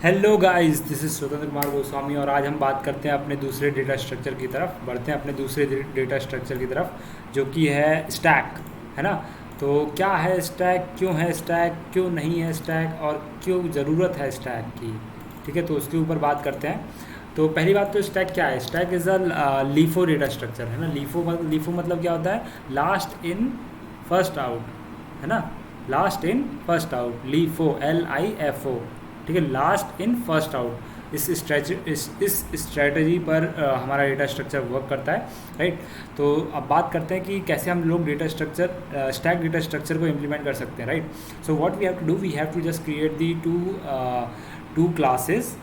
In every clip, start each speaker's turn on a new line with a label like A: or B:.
A: Hello guys, this is स्वतंत्र कुमार गोस्वामी और आज हम बात करते हैं अपने दूसरे डेटा स्ट्रक्चर की तरफ। बढ़ते हैं अपने दूसरे डेटा स्ट्रक्चर की तरफ, जो कि है स्टैक, है ना। तो क्या है स्टैक, क्यों है स्टैक, क्यों नहीं है स्टैक, और क्यों ज़रूरत है स्टैक की। ठीक है, तो उसके ऊपर बात करते हैं। तो पहली बात तो स्टैक क्या है। Stack is a LIFO data structure, है ना। लीफो मतलब क्या होता है, लास्ट इन फर्स्ट आउट, है ना। Last in first out, LIFO, LIFO। ठीक है, लास्ट इन फर्स्ट आउट। इस स्ट्रेटजी पर हमारा डेटा स्ट्रक्चर वर्क करता है, राइट। तो अब बात करते हैं कि कैसे हम लोग data structure, stack data structure को इम्प्लीमेंट कर सकते हैं, right. So what we have to do, we have to just create the two classes,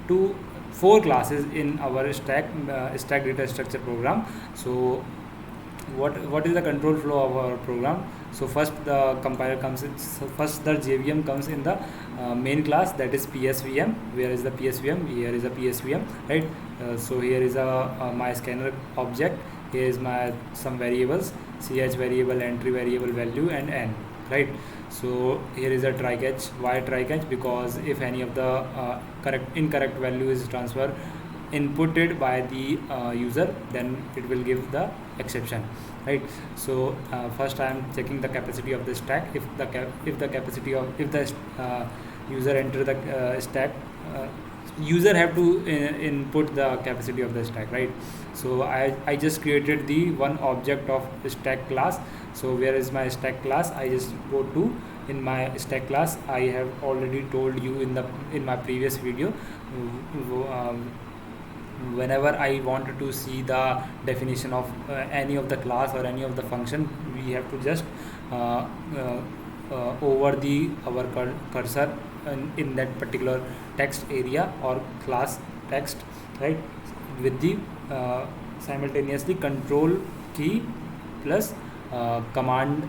A: two four classes in our stack data structure program. So what is the control flow of our program. So first the compiler comes in, so first the JVM comes in the main class, that is PSVM. Where is the PSVM? Here is a PSVM, right. So here is a my scanner object. Here is my some variables, ch variable, entry variable, value, and n, right. So here is a try catch. Why try catch? Because if any of the incorrect value is transferred inputted by the user, then it will give the exception, right. So first I am checking the capacity of the stack. If the capacity of, if the user enter the stack, user have to input the capacity of the stack, right. So I just created the one object of stack class. So where is my stack class? I just go to, in my stack class, I have already told you in my previous video. Whenever I wanted to see the definition of any of the class or any of the function, we have to just uh, over the our cursor in that particular text area or class text, right, with the simultaneously control key plus command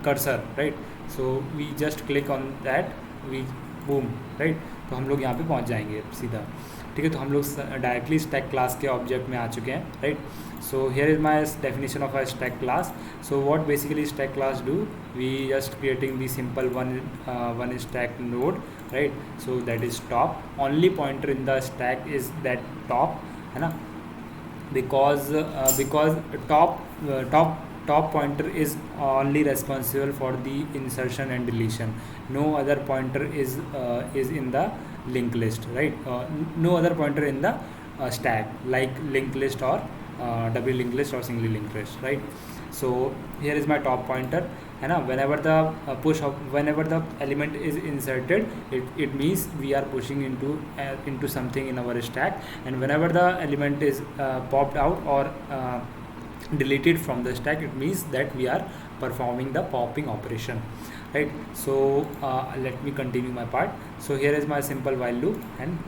A: cursor, right. So we just click on that, we boom, right. तो हम लोग यहाँ पे पहुँच जाएंगे सीधा। ठीक है, तो हम लोग डायरेक्टली स्टैक क्लास के ऑब्जेक्ट में आ चुके हैं, right. So here is my definition of a stack class. So what basically stack class do, we just creating the simple one stack node, right. So that is top, only pointer in the stack is that top, है ना. Because top pointer is only responsible for the insertion and deletion. No other pointer is in the linked list, right. No other pointer in the stack, like linked list or double linked list or singly linked list, right. So here is my top pointer, है ना. Whenever the whenever the element is inserted, it means we are pushing into something in our stack, and whenever the element is popped out or deleted from the stack, it means that we are performing the popping operation, right. So let me continue my part. So here is my simple while loop, and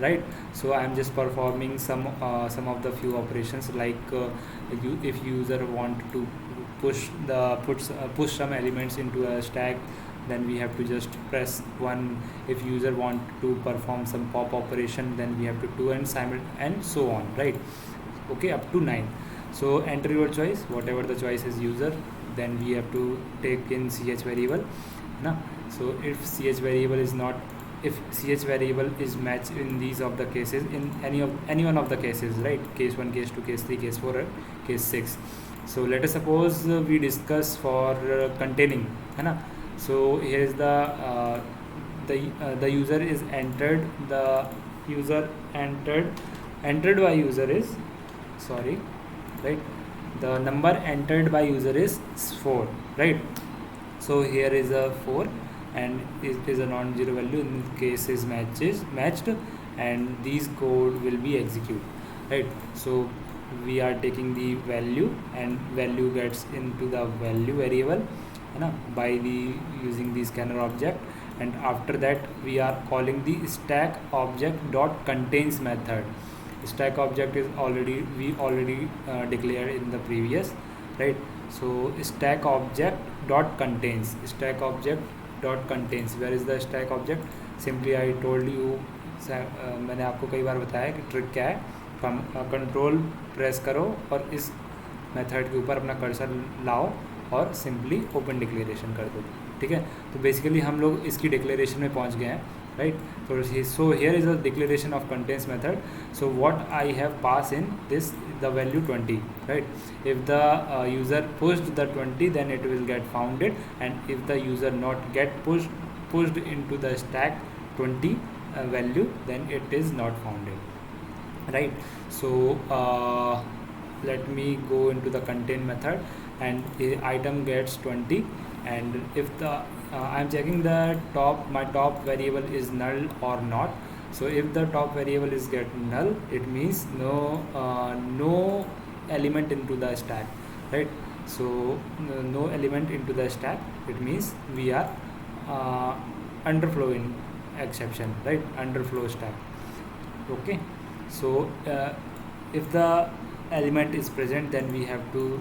A: right, so I am just performing some of the few operations, like if user want to push some elements into a stack, then we have to just press 1. If user want to perform some pop operation, then we have to do and so on, right. Okay, up to 9. So enter your choice, whatever the choice is user, then we have to take in ch variable, na. So if ch variable is not, if ch variable is matched in these of the cases, in any one of the cases, right, case 1, case 2, case 3, case 4, case 6. So let us suppose we discuss for containing, है ना. So here is the user is entered, the user entered by user is, sorry, right, the number entered by user is 4, right. So here is a 4, and it is a non-zero value, in this case is matched, and these code will be executed, right. So we are taking the value, and value gets into the value variable, है ना, by the using the scanner object, and after that we are calling the stack object dot contains method. Stack object is already declared in the previous, right. So stack object dot contains, where is the stack object. Simply I told you, मैंने आपको कई बार बताया कि trick क्या है. Control press करो और इस मेथड के ऊपर अपना कर्सर लाओ और सिंपली ओपन डिक्लेरेशन कर दो, ठीक है. तो बेसिकली हम लोग इसकी डिक्लेरेशन में पहुंच गए हैं. right? So here is a declaration of contains method. So what I have passed in this, the value 20, right? If the user pushed the 20, then it will get founded, and if the user not get pushed into the stack 20 value, then it is not founded, right? So let me go into the contain method, and the item gets 20, and if the I'm checking the my top variable is null or not. So if the top variable is get null, it means no element into the stack, right? So no element into the stack, it means we are uh, underflowing exception, right? Underflow stack. Okay. So if the element is present, then we have to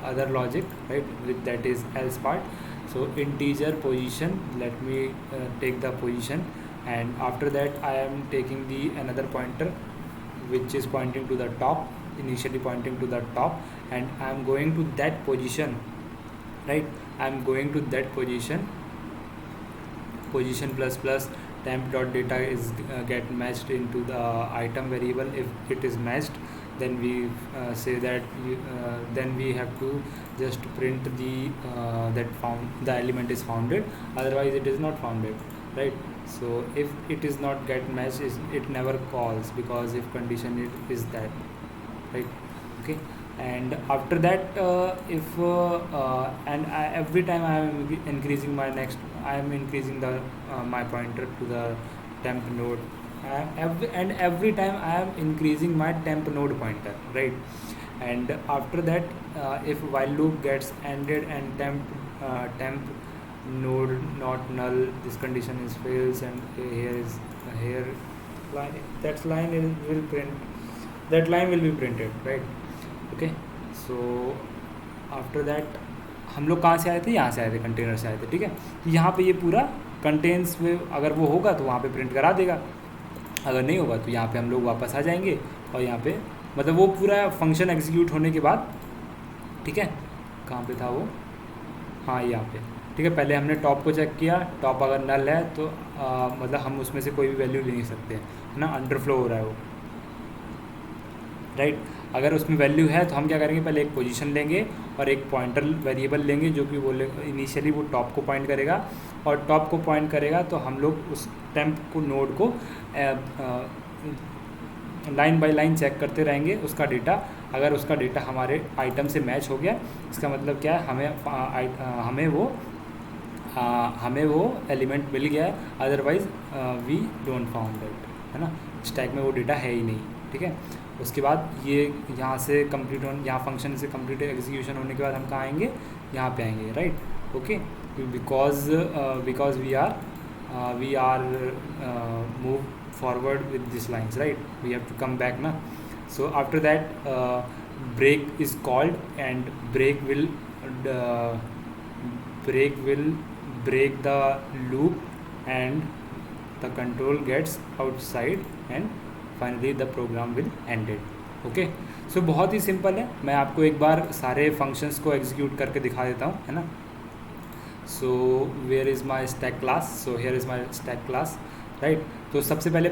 A: other logic, right, with that is else part. So integer position, let me take the position, and after that I am taking the another pointer which is pointing to the top, initially pointing to the top, and I am going to that position, right? I am going to that position plus plus temp dot data is get matched into the item variable. If it is matched, then we say that then we have to just print the that found the element is founded, otherwise it is not founded, right? So if it is not get matched, it never calls, because if condition it is that, right? Okay. And after that every time I am increasing my next, I am increasing the my pointer to the temp node, every time I am increasing my temp node pointer, right? And after that if while loop gets ended and temp node not null, this condition is fails, and here line, that line will print, that line will be printed, right? Okay. So after that हम लोग कहाँ से आए थे, यहाँ से आए थे, कंटेनर से आए थे, ठीक है? तो यहाँ पे ये पूरा कंटेन्स में अगर वो होगा तो वहाँ पे प्रिंट करा देगा, अगर नहीं होगा तो यहाँ पे हम लोग वापस आ जाएंगे, और यहाँ पे मतलब वो पूरा फंक्शन एग्जीक्यूट होने के बाद, ठीक है, कहाँ पे था वो, हाँ यहाँ पे, ठीक है। पहले हमने टॉप को चेक किया, टॉप अगर नल है तो मतलब हम उसमें से कोई भी वैल्यू ले नहीं सकते, है ना, अंडरफ्लो हो रहा है वो, राइट? अगर उसमें वैल्यू है तो हम क्या करेंगे, पहले एक पोजीशन लेंगे और एक पॉइंटर वेरिएबल लेंगे, जो कि वो इनिशियली वो टॉप को पॉइंट करेगा, और टॉप को पॉइंट करेगा तो हम लोग उस टेम्प को नोड को लाइन बाय लाइन चेक करते रहेंगे उसका डेटा। अगर उसका डेटा हमारे आइटम से मैच हो गया, इसका मतलब क्या है, हमें वो एलिमेंट मिल गया है, otherwise we don't found it, है ना, स्टैक में वो डेटा है ही नहीं, ठीक है। उसके बाद ये यहाँ से कंप्लीट यहाँ फंक्शन से कंप्लीट एग्जीक्यूशन होने के बाद हम कहाँ आएंगे, यहाँ पे आएंगे, right? Okay, because we are move forward with these lines, right? We have to come back na. So after that break is called, and break will break the loop, and the control gets outside, and finally the program will end it. Okay, so बहुत ही simple है, मैं आपको एक बार सारे functions को execute करके दिखा देता हूँ, है ना। So where is my stack class? So here is my stack class, right. तो सबसे पहले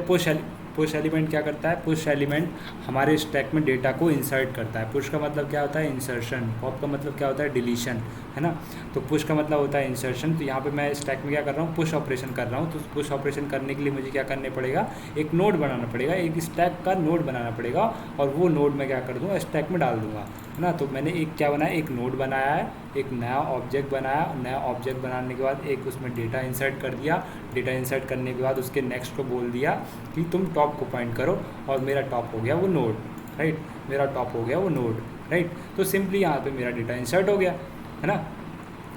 A: पुश एलिमेंट क्या करता है, पुश एलिमेंट हमारे स्टैक में डेटा को इंसर्ट करता है। पुश का मतलब क्या होता है, इंसर्शन। पॉप का मतलब क्या होता है, डिलीशन, है ना। तो पुश का मतलब होता है इंसर्शन। तो यहाँ पे मैं स्टैक में क्या कर रहा हूँ, पुश ऑपरेशन कर रहा हूँ। तो पुश ऑपरेशन करने के लिए मुझे क्या करने पड़ेगा, एक नोड बनाना पड़ेगा, एक स्टैक का नोड बनाना पड़ेगा, और वो नोड मैं क्या कर दूँगा, स्टैक में डाल दूँगा, है ना। तो मैंने एक क्या बनाया, एक नोड बनाया है, एक नया ऑब्जेक्ट बनाया। नया ऑब्जेक्ट बनाने के बाद एक उसमें डेटा इंसर्ट कर दिया। डेटा इंसर्ट करने के बाद उसके नेक्स्ट को बोल दिया कि तुम टॉप को पॉइंट करो, और मेरा टॉप हो गया वो नोड, राइट। मेरा टॉप हो गया वो नोड, राइट। तो सिंपली यहाँ पे मेरा डेटा इंसर्ट हो गया, है ना,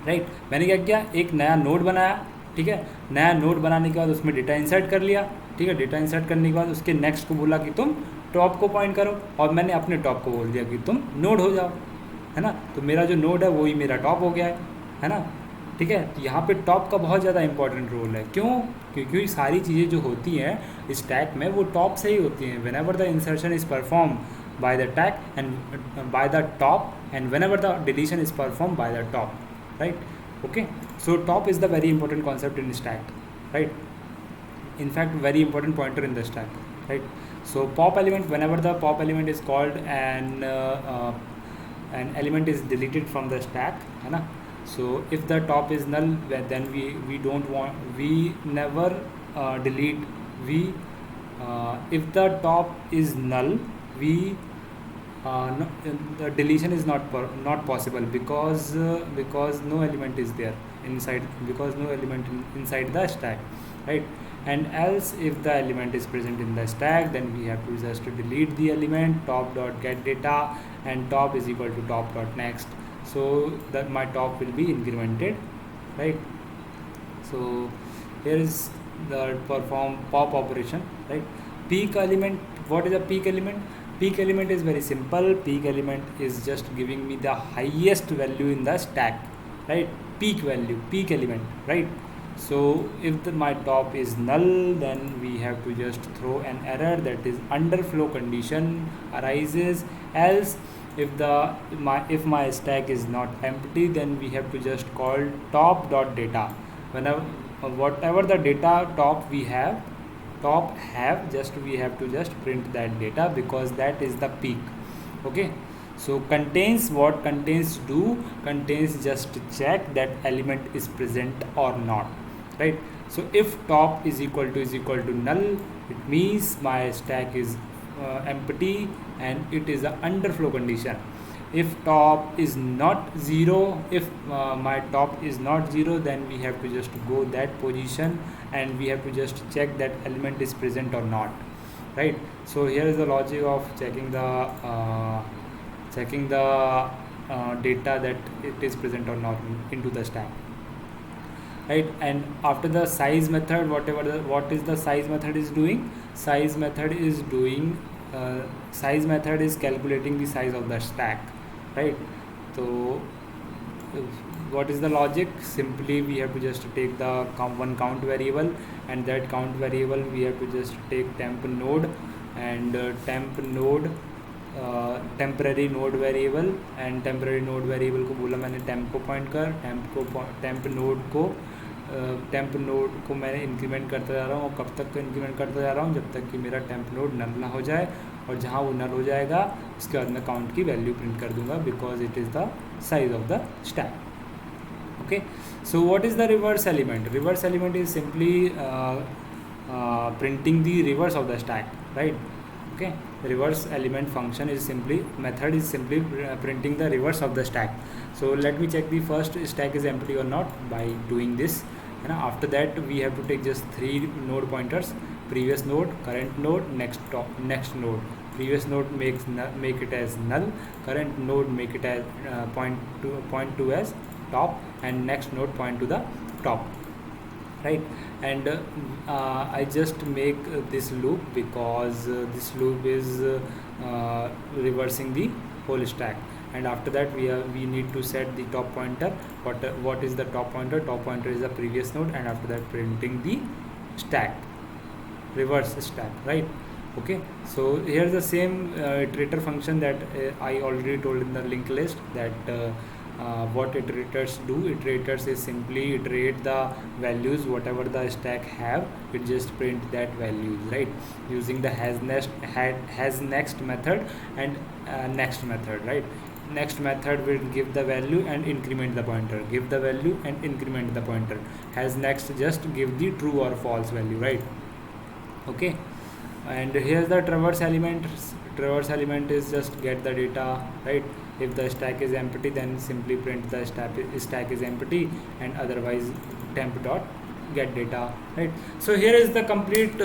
A: राइट। मैंने क्या किया, एक नया नोड बनाया, ठीक है। नया नोड बनाने के बाद उसमें डेटा इंसर्ट कर लिया, ठीक है। डेटा इंसर्ट करने के बाद उसके नेक्स्ट को बोला कि तुम टॉप को पॉइंट करो, और मैंने अपने टॉप को बोल दिया कि तुम नोड हो जाओ, है ना। तो मेरा जो नोड है वही मेरा टॉप हो गया है ना, ठीक है। तो यहाँ पे टॉप का बहुत ज़्यादा इंपॉर्टेंट रोल है। क्यों? क्योंकि सारी चीज़ें जो होती हैं स्टैक में वो टॉप से ही होती हैं। When ever the insertion is perform by the tag and by the top, and when ever the deletion is perform by the top, right. Okay, so top is the very important concept in stack, right. in fact very important pointer in the stack, right? So pop element, whenever the pop element is called and an element is deleted from the stack, है ना? So if the top is null, then we don't want, we never delete, we if the top is null, we no, the deletion is not possible, because no element is there inside, because no element inside the stack, right? And else if the element is present in the stack, then we have to just delete the element, top dot get data, and top is equal to top dot next, so that my top will be incremented, right? So here is the perform pop operation, right? Peak element, what is a peak element? Peak element is very simple. Peak element is just giving me the highest value in the stack, right? Peak value, peak element, right? So if my top is null, then we have to just throw an error, that is underflow condition arises. Else if if my stack is not empty, then we have to just call top dot data. Whenever whatever the data top we have, just we have to just print that data, because that is the peak. Okay, so contains, what contains do, contains just check that element is present or not, right? So if top is equal to null, it means my stack is empty and it is a underflow condition. If top is not zero, if my top is not zero, then we have to just go that position and we have to just check that element is present or not, right? So here is the logic of checking the data that it is present or not into the stack, right? And after the size method, what is the size method is doing? Size method is doing size method is calculating the size of the stack, right? So what is the logic? Simply we have to just take the one count variable, and that count variable we have to just take temp node, and temp node temporary node variable, and temporary node variable को बोला मैंने temp को point कर, temp node को मैंने increment करता जा रहा हूँ, और कब तक इंक्रीमेंट करता जा रहा हूँ, जब तक कि मेरा temp node नल ना हो जाए, और जहाँ वो नल हो जाएगा उसके बाद मैं काउंट की वैल्यू प्रिंट कर दूंगा, because it is the size of the stack. Okay, so what is the reverse element? Reverse element is simply printing the reverse of the stack, right? Okay, the reverse element function is simply, method is simply printing the reverse of the stack. So let me check the first stack is empty or not by doing this, and after that we have to take just 3 node pointers: previous node, current node, next node. Previous node make it as null, current node make it as point to as top, and next node point to the top, right? And I just make this loop because this loop is reversing the whole stack. And after that we need to set the top pointer. What is the top pointer? Top pointer is the previous node, and after that printing the stack, reverse stack, right? Okay, so here's the same iterator function that I already told in the linked list, that what iterators do. Iterators is simply iterate the values whatever the stack have, it just print that values, right? Using the has next method and next method, right? Next method will give the value and increment the pointer, give the value and increment the pointer. Has next just give the true or false value, right? Okay, and here's the traverse element. Traverse element is just get the data, right? If the stack is empty, then simply print the stack is empty, and otherwise temp dot get data, right? So here is the complete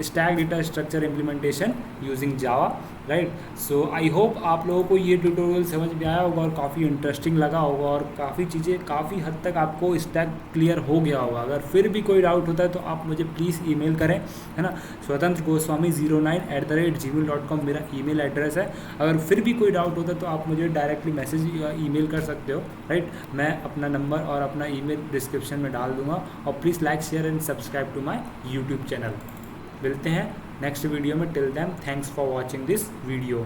A: stack data structure implementation using Java, right. So I hope आप लोगों को ये tutorial समझ में आया होगा और काफ़ी इंटरेस्टिंग लगा होगा और काफ़ी चीज़ें काफ़ी हद तक आपको स्टैक क्लियर हो गया होगा. अगर फिर भी कोई डाउट होता है तो आप मुझे प्लीज़ ईमेल करें, है ना. स्वतंत्र गोस्वामी 09@gmail.com मेरा ईमेल एड्रेस है. अगर फिर भी कोई डाउट होता है तो आप मुझे डायरेक्टली मैसेज या ईमेल कर सकते हो, राइट. मैं अपना नंबर और अपना ईमेल डिस्क्रिप्शन में डाल दूंगा. और please like share and subscribe to my YouTube channel. मिलते हैं नेक्स्ट वीडियो में. Till then thanks for watching this video.